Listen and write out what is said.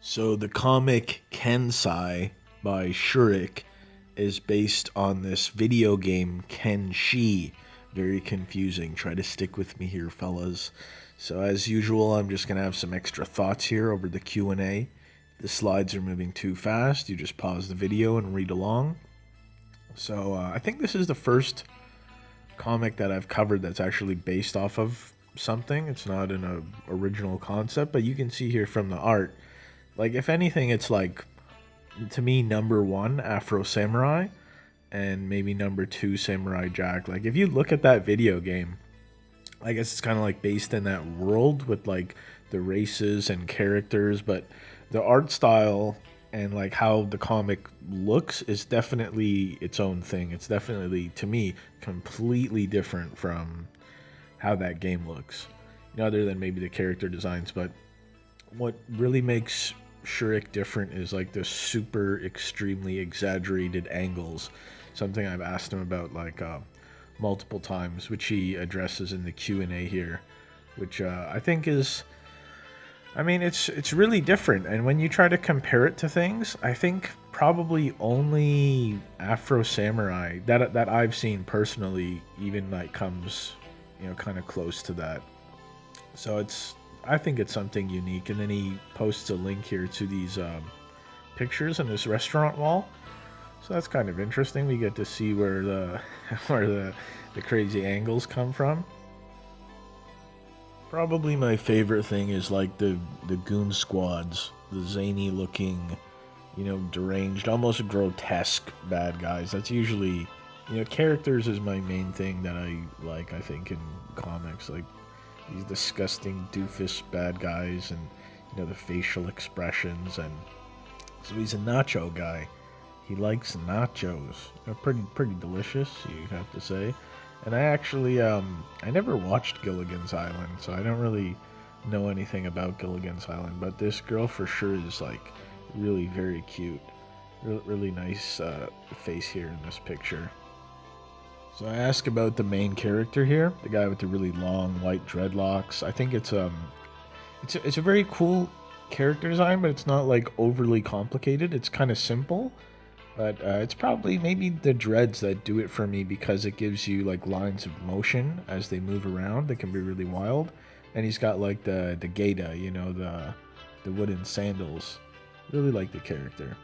So the comic Kensei by Shurik is based on this video game Kenshi. Very confusing. Try to stick with me here, fellas. So as usual, I'm just gonna have some extra thoughts here over the Q&A. The slides are moving too fast. You just pause the video and read along. So I think this is the first comic that I've covered that's actually based off of something. It's not an original concept, but you can see here from the art. Like, if anything, it's like, to me, number one, Afro Samurai, and maybe number two, Samurai Jack. Like, if you look at that video game, I guess it's kind of like based in that world with like the races and characters, but the art style and like how the comic looks is definitely its own thing. It's definitely, to me, completely different from how that game looks. Other than maybe the character designs, but what really makes Shurik different is like the super extremely exaggerated angles. Something I've asked him about like multiple times, which he addresses in the Q&A here, which I think is, I mean, it's really different. And when you try to compare it to things, I think probably only Afro Samurai that I've seen personally even like comes, kind of close to that. So I think it's something unique. And then he posts a link here to these pictures in this restaurant wall. So that's kind of interesting. We get to see where the where the crazy angles come from. Probably my favorite thing is like the goon squads, the zany looking, deranged, almost grotesque bad guys. That's usually, characters is my main thing that I like. I think in comics, like these disgusting doofus bad guys, and the facial expressions, and so he's a nacho guy. He likes nachos. They're pretty delicious, you have to say. And I never watched Gilligan's Island, so I don't really know anything about Gilligan's Island. But this girl for sure is like really very cute. Really nice face here in this picture. So I ask about the main character here, the guy with the really long white dreadlocks. I think it's a very cool character design, but it's not like overly complicated. It's kind of simple, but it's probably maybe the dreads that do it for me because it gives you like lines of motion as they move around. They can be really wild, and he's got like the gaita, the wooden sandals. Really like the character.